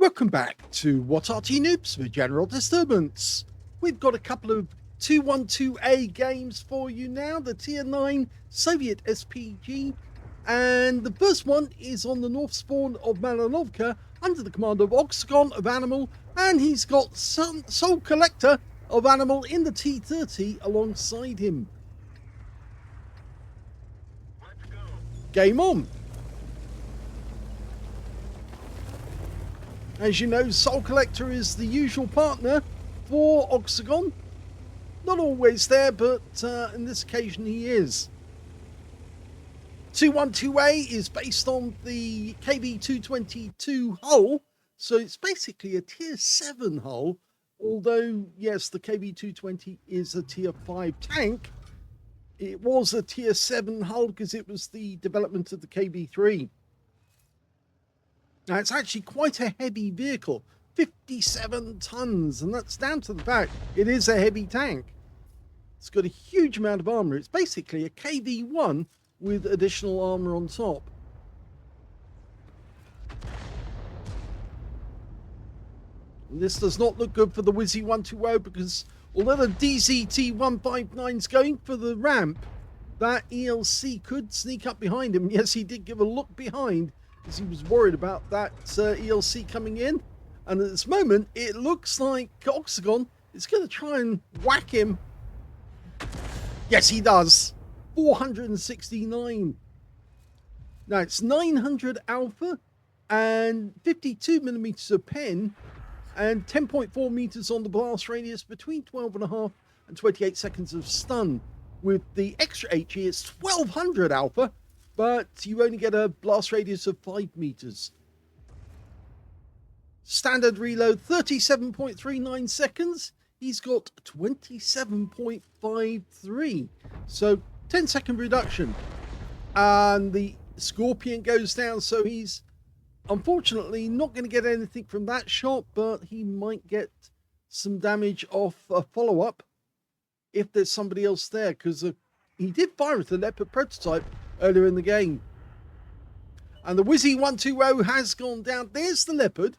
Welcome back to What Arty Noobs with General Disturbance. We've got a couple of 212A games for you now, the Tier 9 Soviet SPG, and the first one is on the North Spawn of Malinovka under the command of Oxagon of ANIML, and he's got Soul Collector of ANIML in the T30 alongside him. Let's go. Game on! As you know, Soul Collector is the usual partner for Oxagon. Not always there, but in this occasion he is. 212A is based on the KB222 hull, so it's basically a Tier 7 hull, although, yes, the KB220 is a Tier 5 tank. It was a Tier 7 hull because it was the development of the KB3. Now, it's actually quite a heavy vehicle, 57 tons, and that's down to the fact it is a heavy tank. It's got a huge amount of armor. It's basically a KV-1 with additional armor on top. And this does not look good for the Wizzy 120 because although the DZT-159 is going for the ramp, that ELC could sneak up behind him. Yes, he did give a look behind, because he was worried about that ELC coming in. And at this moment, it looks like Oxagon is going to try and whack him. Yes, he does. 469. Now, it's 900 alpha and 52 millimeters of pen and 10.4 meters on the blast radius between 12.5 and 28 seconds of stun. With the extra HE, it's 1200 alpha, but you only get a blast radius of 5 meters. Standard reload, 37.39 seconds. He's got 27.53. So 10-second reduction. And the Scorpion goes down, so he's unfortunately not going to get anything from that shot, but he might get some damage off a follow-up if there's somebody else there, because he did fire at the Leopard prototype earlier in the game. And the Wizzy 120 has gone down. There's the Leopard.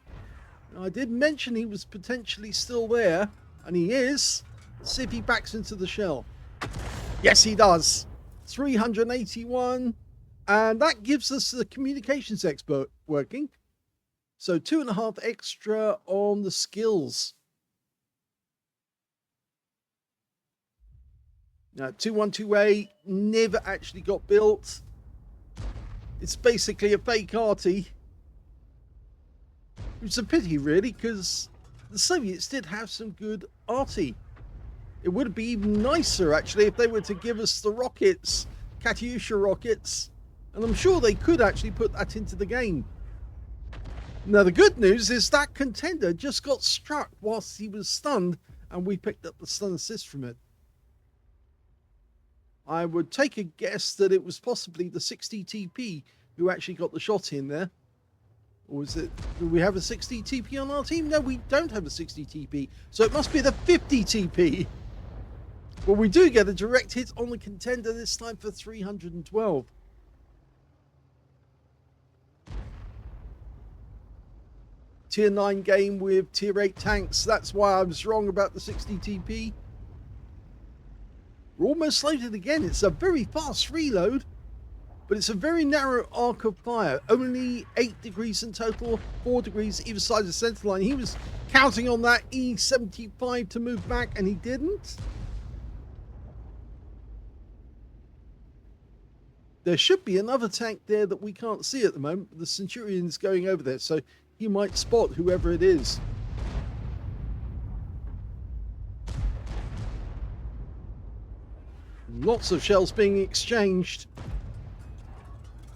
I did mention he was potentially still there, and he is. Let's see if he backs into the shell. Yes, he does. 381. And that gives us the communications expert working. So 2.5 extra on the skills. Now, 212A never actually got built. It's basically a fake Arty. It's a pity, really, because the Soviets did have some good Arty. It would be even nicer, actually, if they were to give us the rockets, Katyusha rockets. And I'm sure they could actually put that into the game. Now, the good news is that contender just got struck whilst he was stunned, and we picked up the stun assist from it. I would take a guess that it was possibly the 60 TP who actually got the shot in there. Or is it, do we have a 60 TP on our team? No, we don't have a 60 TP. So it must be the 50 TP. Well, we do get a direct hit on the contender this time for 312. Tier 9 game with Tier 8 tanks. That's why I was wrong about the 60 TP. We're almost loaded again. It's a very fast reload, but it's a very narrow arc of fire. Only 8 degrees in total, 4 degrees either side of the center line. He was counting on that E75 to move back, and he didn't. There should be another tank there that we can't see at the moment, but the Centurion's going over there, so he might spot whoever it is. Lots of shells being exchanged.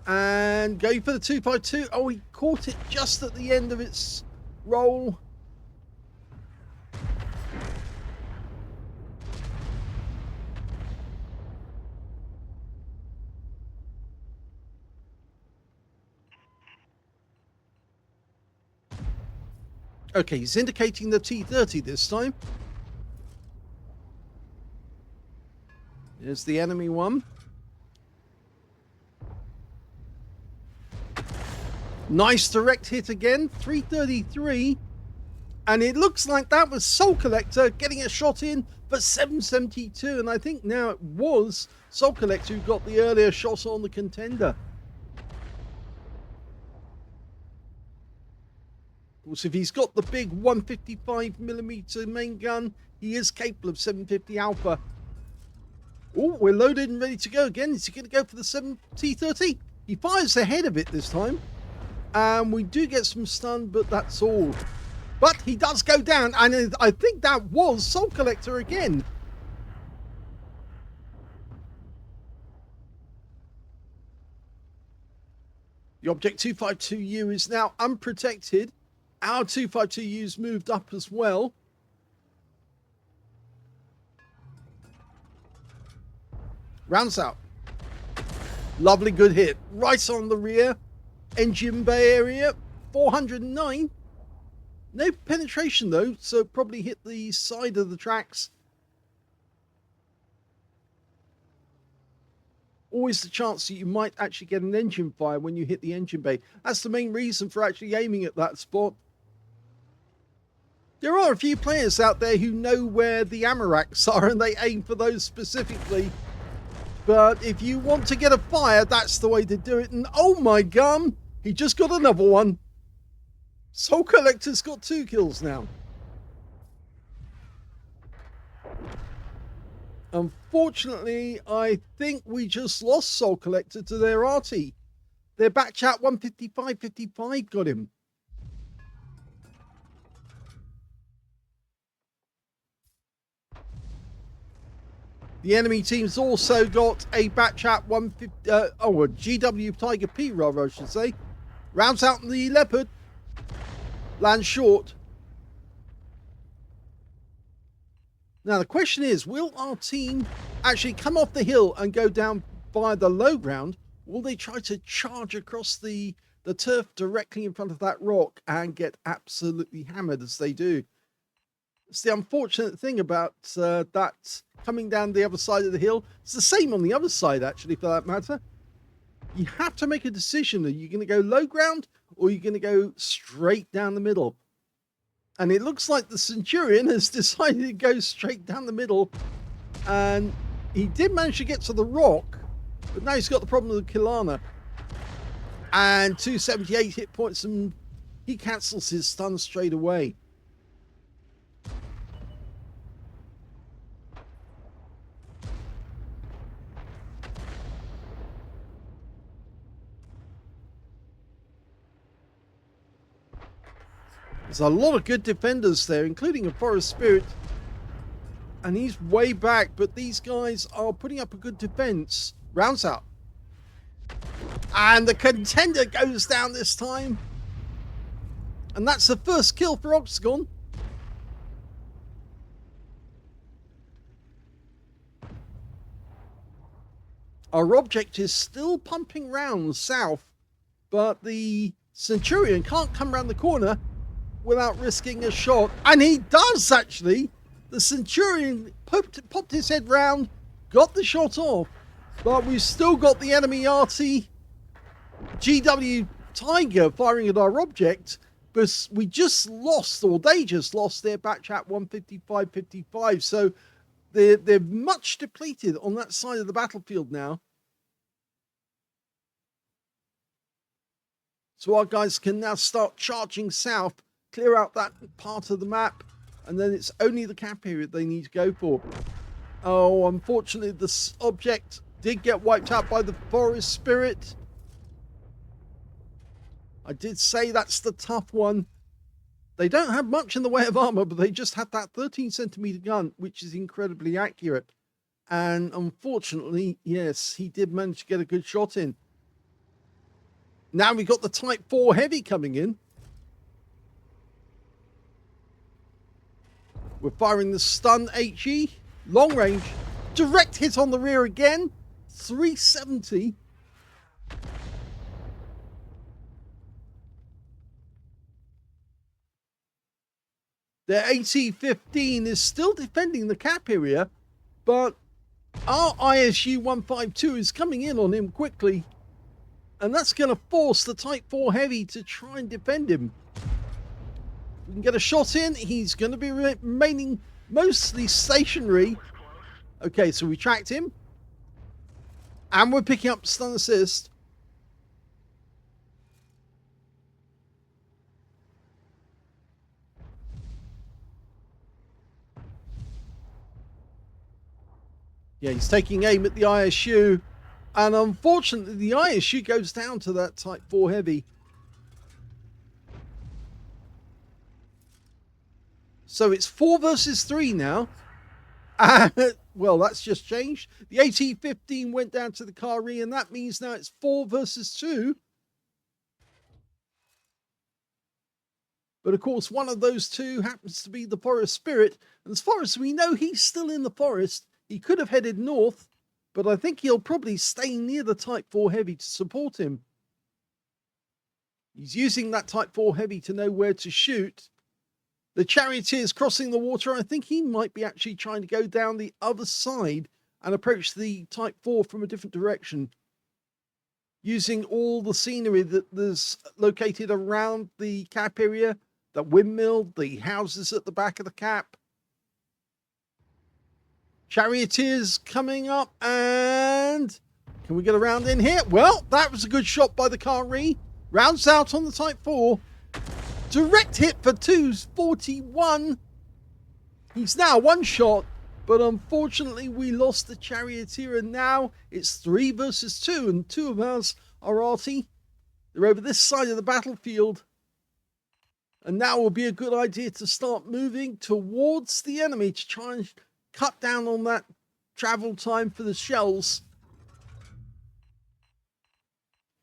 And going for the 252. Oh, he caught it just at the end of its roll. Okay, he's indicating the T30 this time. There's the enemy one. Nice direct hit again, 333. And it looks like that was Soul Collector getting a shot in for 772. And I think now it was Soul Collector who got the earlier shot on the contender. Of course, if he's got the big 155mm main gun, he is capable of 750 alpha. Oh, we're loaded and ready to go again. Is he going to go for the 7T30? He fires ahead of it this time. And we do get some stun, but that's all. But he does go down, and I think that was Soul Collector again. The Object 252U is now unprotected. Our 252U's moved up as well. Rounds out. Lovely good hit. Right on the rear. Engine bay area. 409. No penetration though, so probably hit the side of the tracks. Always the chance that you might actually get an engine fire when you hit the engine bay. That's the main reason for actually aiming at that spot. There are a few players out there who know where the ammo racks are and they aim for those specifically. But if you want to get a fire, that's the way to do it. And oh my gum, he just got another one. Soul Collector's got 2 kills now. Unfortunately, I think we just lost Soul Collector to their Arty. Their back chat 155.55 got him. The enemy team's also got a back chat 150, a GW Tiger P rather, I should say. Rounds out the Leopard. Lands short. Now the question is, will our team actually come off the hill and go down via the low ground? Will they try to charge across the turf directly in front of that rock and get absolutely hammered as they do? It's the unfortunate thing about that coming down the other side of the hill. It's the same on the other side, actually, for that matter. You have to make a decision. Are you going to go low ground or are you going to go straight down the middle? And it looks like the Centurion has decided to go straight down the middle. And he did manage to get to the rock, but now he's got the problem with Kilana. And 278 hit points, and he cancels his stun straight away. There's a lot of good defenders there, including a Forest Spirit. And he's way back, but these guys are putting up a good defense. Rounds out. And the contender goes down this time. And that's the first kill for Oxagon. Our object is still pumping round south, but the Centurion can't come around the corner without risking a shot. And he does, actually. The Centurion popped his head round, got the shot off, but we've still got the enemy Arty GW Tiger firing at our object, but we just lost, or they just lost their back chat 155.55, so they're much depleted on that side of the battlefield now. So our guys can now start charging south, clear out that part of the map, and then it's only the cap area they need to go for. Oh, unfortunately, this object did get wiped out by the Forest Spirit. I did say that's the tough one. They don't have much in the way of armor, but they just had that 13cm gun, which is incredibly accurate. And unfortunately, yes, he did manage to get a good shot in. Now we've got the Type 4 Heavy coming in. We're firing the stun HE, long range, direct hit on the rear again, 370. Their AT-15 is still defending the cap area, but our ISU-152 is coming in on him quickly. And that's going to force the Type 4 Heavy to try and defend him. We can get a shot in. He's going to be remaining mostly stationary. Okay, so we tracked him. And we're picking up stun assist. Yeah, he's taking aim at the ISU. And unfortunately, the ISU goes down to that Type 4 Heavy. So it's 4 versus 3 now. Well, that's just changed. The AT-15 went down to the Kari, and that means now it's 4 versus 2. But of course, one of those two happens to be the Forest Spirit. And as far as we know, he's still in the forest. He could have headed north, but I think he'll probably stay near the Type 4 Heavy to support him. He's using that Type 4 Heavy to know where to shoot. The Charioteer is crossing the water. I think he might be actually trying to go down the other side and approach the Type 4 from a different direction, using all the scenery that is located around the cap area, the windmill, the houses at the back of the cap. Charioteers coming up, and can we get around in here? Well, that was a good shot by the Kari. Rounds out on the Type 4. Direct hit for 241. He's now one shot, but unfortunately we lost the Charioteer, and now it's 3 versus 2, and 2 of us are Arty. They're over this side of the battlefield. And now will be a good idea to start moving towards the enemy to try and cut down on that travel time for the shells.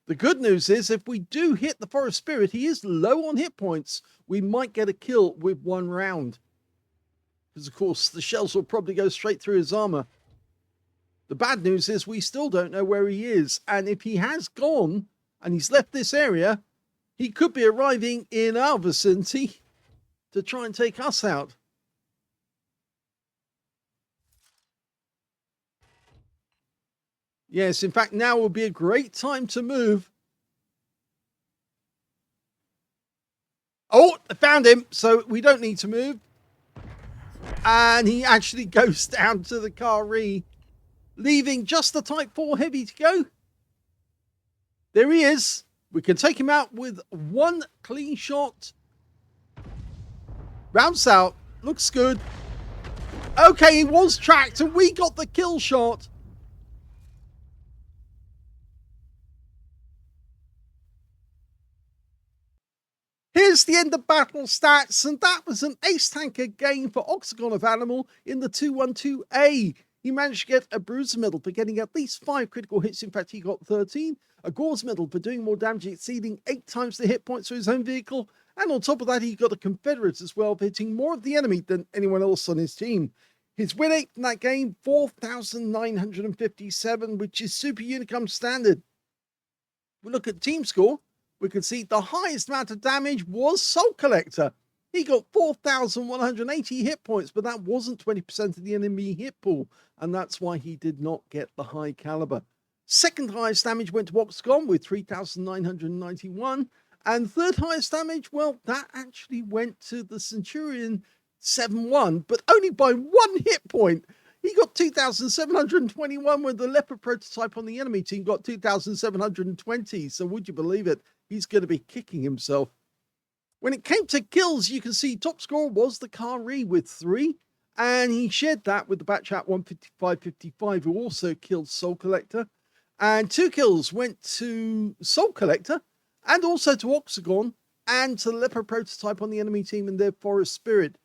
The good news is if we do hit the Forest Spirit, he is low on hit points. We might get a kill with 1 round. Because of course the shells will probably go straight through his armor. The bad news is we still don't know where he is. And if he has gone and he's left this area, he could be arriving in our vicinity to try and take us out. Yes, in fact, now will be a great time to move. Oh, I found him, so we don't need to move. And he actually goes down to the Kari, leaving just the Type 4 Heavy to go. There he is. We can take him out with 1 clean shot. Rounds out. Looks good. Okay, he was tracked, and we got the kill shot. Here's the end of battle stats, and that was an ace tanker gain for Oxagon of ANIML in the 212A. He managed to get a Bruiser medal for getting at least 5 critical hits. In fact, he got 13. A Gauze medal for doing more damage, exceeding 8 times the hit points for his own vehicle. And on top of that, he got a Confederate as well, for hitting more of the enemy than anyone else on his team. His win rate in that game, 4,957, which is Super Unicum standard. We look at team score. We can see the highest amount of damage was Soul Collector. He got 4,180 hit points, but that wasn't 20% of the enemy hit pool, and that's why he did not get the high caliber. Second highest damage went to Oxagon with 3,991, and third highest damage, well, that actually went to the Centurion 7-1, but only by 1 hit point. He got 2,721 when the Leopard prototype on the enemy team got 2,720, so would you believe it? He's going to be kicking himself. When it came to kills, you can see top scorer was the Kari with 3, and he shared that with the Batchat 155.55, who also killed Soul Collector. And 2 kills went to Soul Collector, and also to Oxagon, and to the Leopard prototype on the enemy team and their Forest Spirit.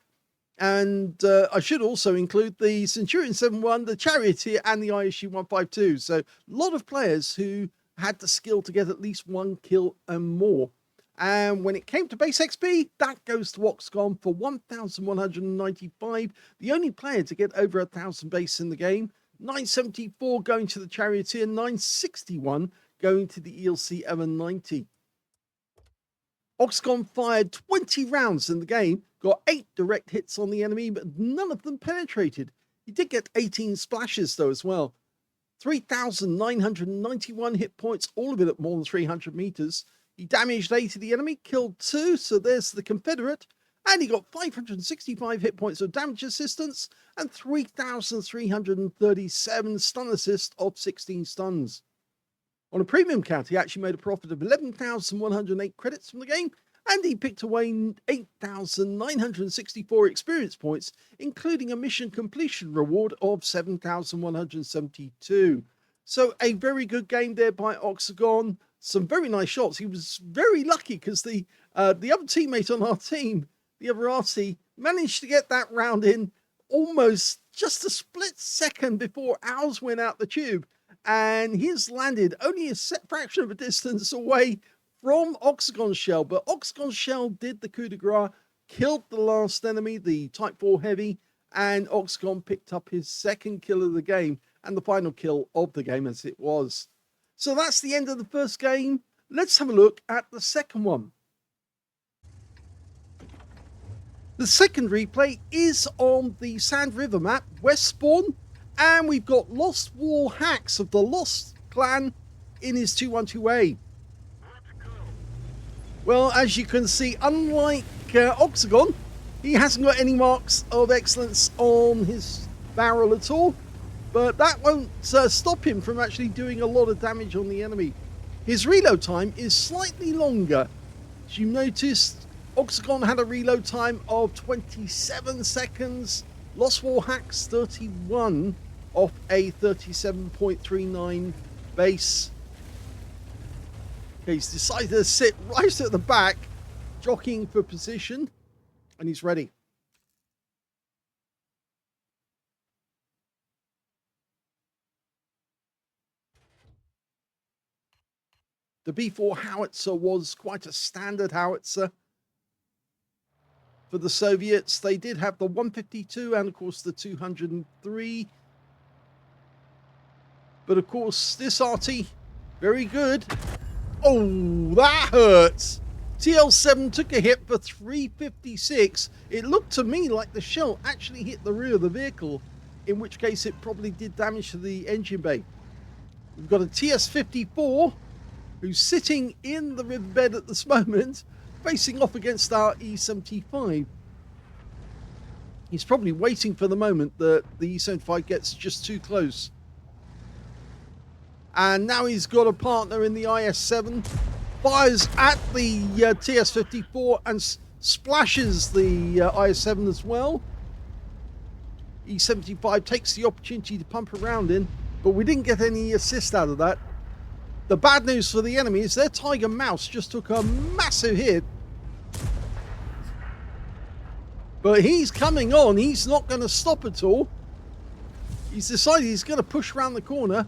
And I should also include the Centurion 7-1, the Charioteer, and the ISU 152. So a lot of players who had the skill to get at least 1 kill and more. And when it came to base XP, that goes to Oxagon for 1,195. The only player to get over 1,000 base in the game. 974 going to the Charioteer, 961 going to the ELC M90. Oxagon fired 20 rounds in the game, got 8 direct hits on the enemy, but none of them penetrated. He did get 18 splashes though as well. 3,991 hit points, all of it at more than 300 meters. He damaged 8 of the enemy, killed 2, so there's the Confederate. And he got 565 hit points of damage assistance and 3,337 stun assist of 16 stuns. On a premium count, he actually made a profit of 11,108 credits from the game, and he picked away 8,964 experience points, including a mission completion reward of 7,172. So a very good game there by Oxagon. Some very nice shots. He was very lucky because the other teammate on our team, the other Arty, managed to get that round in almost just a split second before ours went out the tube. And his landed only a set fraction of a distance away from Oxagon's shell. But Oxagon's shell did the coup de grace, killed the last enemy, the Type 4 Heavy, and Oxagon picked up his second kill of the game and the final kill of the game as it was. So that's the end of the first game. Let's have a look at the second one. The second replay is on the Sand River map, West Spawn, and we've got Lost Wall Hacks of the Lost Clan in his 212A. Well, as you can see, unlike Oxagon, he hasn't got any marks of excellence on his barrel at all, but that won't stop him from actually doing a lot of damage on the enemy. His reload time is slightly longer. As you noticed, Oxagon had a reload time of 27 seconds. Lost War Hacks 31 off a 37.39 base. Okay, he's decided to sit right at the back, jockeying for position, and he's ready. The B4 howitzer was quite a standard howitzer. For the Soviets, they did have the 152 and, of course, the 203. But, of course, this Arty, very good. Oh, that hurts. TL7 took a hit for 356. It looked to me like the shell actually hit the rear of the vehicle, in which case it probably did damage to the engine bay. We've got a TS-54 who's sitting in the riverbed at this moment, facing off against our E75. He's probably waiting for the moment that the E75 gets just too close. And now he's got a partner in the IS-7, fires at the TS-54 and splashes the IS-7 as well. E75 takes the opportunity to pump around in, but we didn't get any assist out of that. The bad news for the enemy is their Tiger Mouse just took a massive hit. But he's coming on. He's not going to stop at all. He's decided he's going to push around the corner,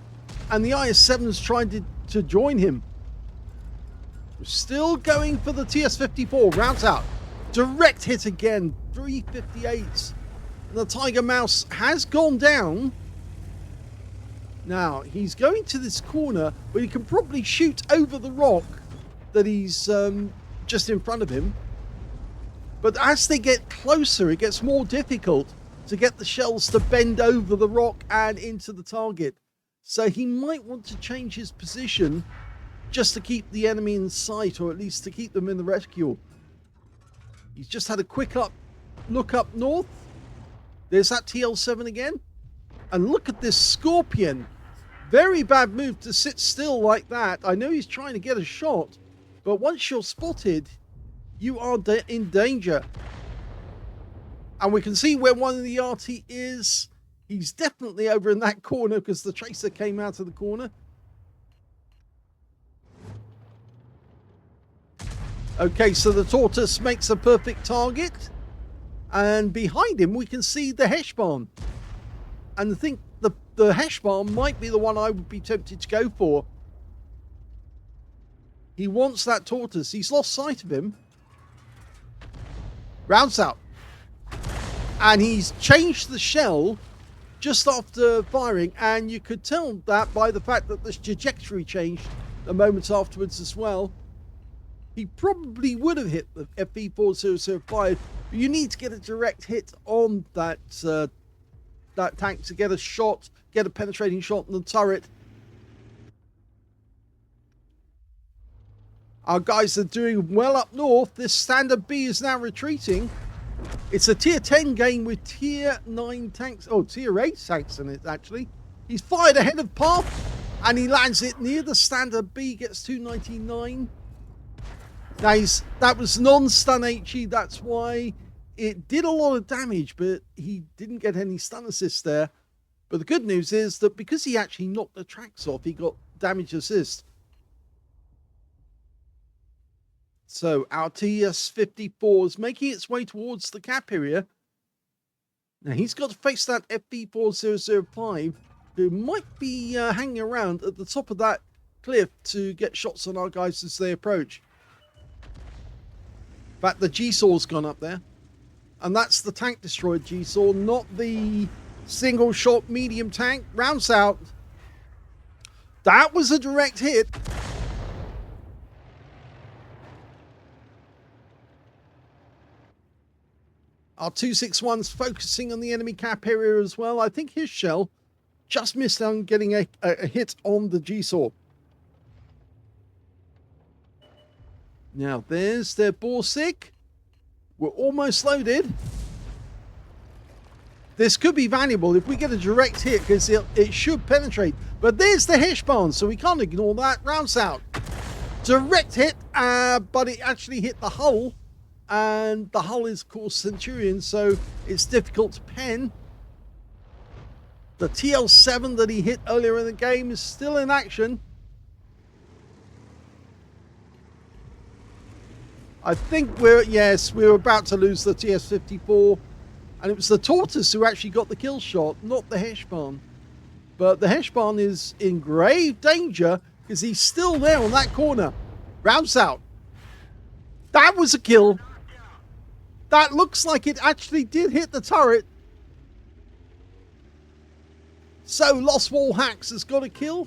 and the IS-7's trying to join him. We're still going for the TS-54. Rounds out. Direct hit again. 358. And the Tiger Mouse has gone down. Now, he's going to this corner where he can probably shoot over the rock that he's just in front of him. But as they get closer, it gets more difficult to get the shells to bend over the rock and into the target. So he might want to change his position just to keep the enemy in sight, or at least to keep them in the reticule. He's just had a quick look up north. There's that TL7 again. And look at this Scorpion. Very bad move to sit still like that. I know he's trying to get a shot, but once you're spotted, you are in danger. And we can see where one of the Arty is. He's definitely over in that corner because the tracer came out of the corner. Okay, so the Tortoise makes a perfect target. And behind him, we can see the Heshbon. And I think the Heshbon might be the one I would be tempted to go for. He wants that Tortoise. He's lost sight of him. Rounds out. And he's changed the shell just after firing. And you could tell that by the fact that the trajectory changed a moment afterwards as well. He probably would have hit the FV4005. But you need to get a direct hit on that that tank to get a shot, get a penetrating shot on the turret. Our guys are doing well up north. This standard B is now retreating. It's a tier 10 game with tier 9 tanks. Oh, tier 8 tanks in it, actually. He's fired ahead of path, and he lands it near the standard B, gets 299. Now, that was non-stun HE. That's why it did a lot of damage, but he didn't get any stun assist there. But the good news is that because he actually knocked the tracks off, he got damage assist. So our TS-54 is making its way towards the cap area. Now he's got to face that FP4005, who might be hanging around at the top of that cliff to get shots on our guys as they approach. In fact, the G-Saw's gone up there. And that's the tank destroyed G-Saw, not the single shot medium tank. Rounds out. That was a direct hit. Our 261's focusing on the enemy cap area as well. I think his shell just missed on getting a hit on the G-Saw. Now, there's their Borsig. We're almost loaded. This could be valuable if we get a direct hit, because it should penetrate. But there's the Hirschbahn, so we can't ignore that. Rounds out. Direct hit, but it actually hit the hull. And the hull is, of course, Centurion, so it's difficult to pen. The TL7 that he hit earlier in the game is still in action. I think we're about to lose the TS-54. And it was the Tortoise who actually got the kill shot, not the Hirschbahn. But the Hirschbahn is in grave danger because he's still there on that corner. Rounds out. That was a kill. That looks like it actually did hit the turret. So Lost Wall Hacks has got a kill.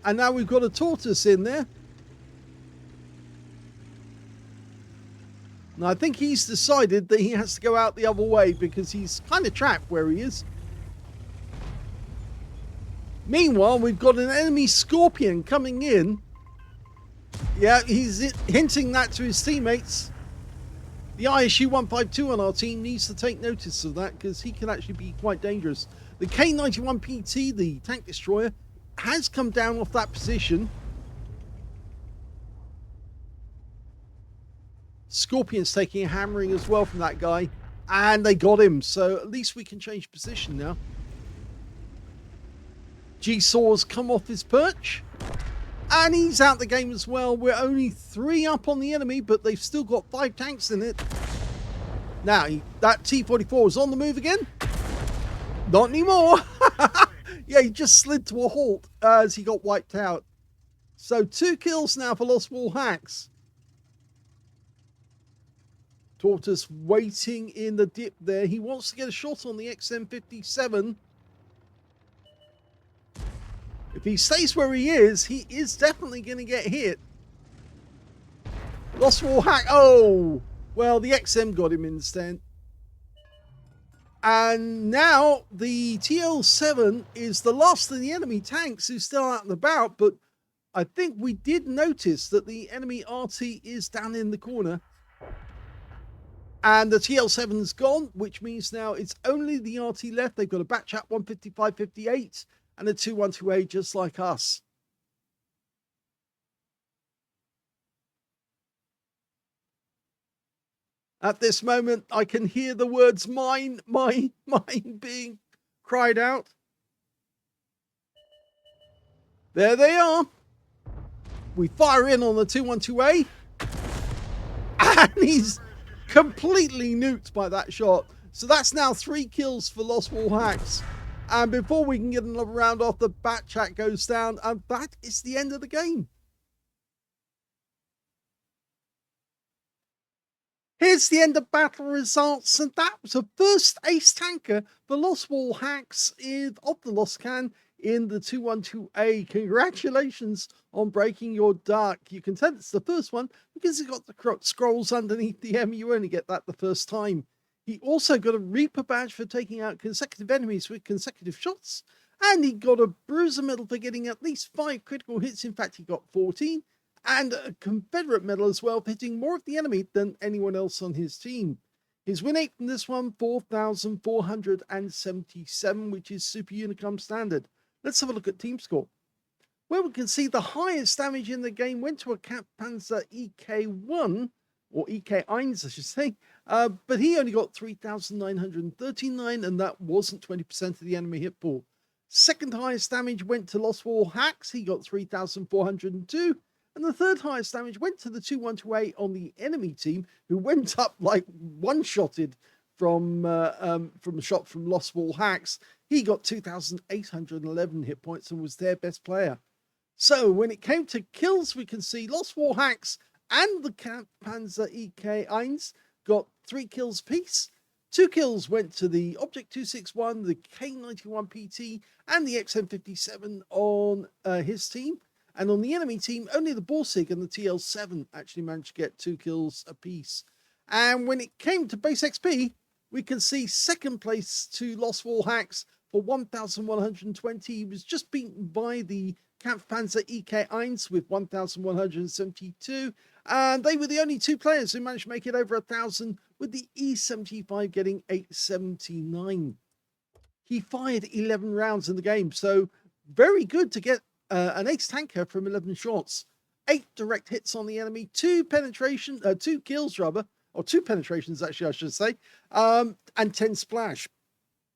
And now we've got a Tortoise in there. And I think he's decided that he has to go out the other way because he's kind of trapped where he is. Meanwhile, we've got an enemy Scorpion coming in. Yeah, he's hinting that to his teammates. The ISU-152 on our team needs to take notice of that because he can actually be quite dangerous. The K91PT, the tank destroyer, has come down off that position. Scorpion's taking a hammering as well from that guy. And they got him, so at least we can change position now. G-Saw's come off his perch. And he's out the game as well. We're only 3 up on the enemy, but they've still got 5 tanks in it. Now, that T-44 is on the move again. Not anymore. Yeah, he just slid to a halt as he got wiped out. So 2 kills now for Lost Wall Hacks. Tortoise waiting in the dip there. He wants to get a shot on the XM57. If he stays where he is definitely going to get hit. Lost Wall Hack. Oh, well, the XM got him instead. And now the TL7 is the last of the enemy tanks who's still out and about. But I think we did notice that the enemy Arty is down in the corner. And the TL7's gone, which means now it's only the Arty left. They've got a Batchat 155-58 and a 2128 just like us. At this moment, I can hear the words mine, mine, mine being cried out. There they are. We fire in on the 212A. And he's completely nuked by that shot. So that's now 3 kills for Lost Wall Hacks. And before we can get another round off, the Batchat goes down. And that is the end of the game. Here's the end of battle results, and that was the first ace tanker for Lost Wall Hacks of the Lost Can in the 212A. Congratulations on breaking your duck. You can tell it's the first one because it's got the scrolls underneath the M. You only get that the first time. He also got a Reaper badge for taking out consecutive enemies with consecutive shots, and he got a Bruiser medal for getting at least 5 critical hits. In fact, he got 14, and a Confederate medal as well for hitting more of the enemy than anyone else on his team. His win rate from this one, 4,477, which is Super Unicum standard. Let's have a look at team score. Well, we can see the highest damage in the game went to a Kampfpanzer EK1, or EK1, I should say, but he only got 3,939, and that wasn't 20% of the enemy hit pool. Second highest damage went to Lost War Hacks, he got 3,402, and the third highest damage went to the 212A on the enemy team, who went up like one-shotted from a shot from Lost War Hacks. He got 2,811 hit points and was their best player. So when it came to kills, we can see Lost War Hacks and the Kampfpanzer EK1 got 3 kills apiece. 2 kills went to the Object 261, the K91 PT, and the XM57 on his team. And on the enemy team, only the Borsig and the TL7 actually managed to get 2 kills apiece. And when it came to base XP, we can see second place to Lost War Hacks for 1,120. He was just beaten by the Kampfpanzer EK1 with 1,172. And they were the only 2 players who managed to make it over 1,000, with the E75 getting 879. He fired 11 rounds in the game, so very good to get an ace tanker from 11 shots. 8 direct hits on the enemy, 2 kills rather, or 2 penetrations actually I should say, and 10 splash.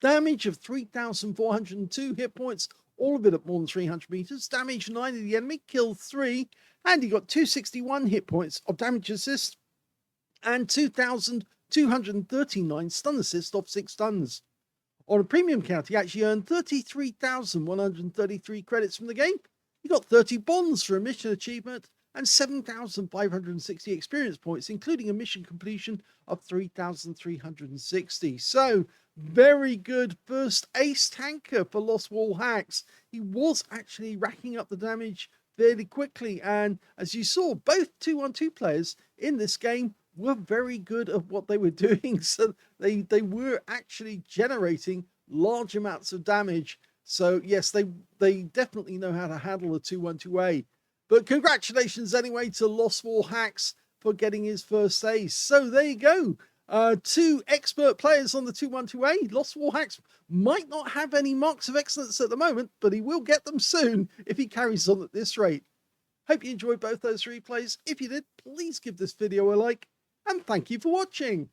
Damage of 3,402 hit points, all of it at more than 300 meters. Damage 9 of the enemy, killed 3, and he got 261 hit points of damage assist and 2,239 stun assist off 6 stuns. On a premium count, he actually earned 33,133 credits from the game. He got 30 bonds for a mission achievement and 7,560 experience points, including a mission completion of 3,360. So, very good first ace tanker for Lost War Hacks. He was actually racking up the damage fairly quickly, and as you saw, both 2-on-2 players in this game were very good at what they were doing, so they were actually generating large amounts of damage. So yes, they definitely know how to handle a 2-1-2A. But congratulations anyway to Lost War Hacks for getting his first ace. So there you go. 2 expert players on the 2-1-2A. Lost War Hacks might not have any marks of excellence at the moment, but he will get them soon if he carries on at this rate. Hope you enjoyed both those replays. If you did, please give this video a like, and thank you for watching.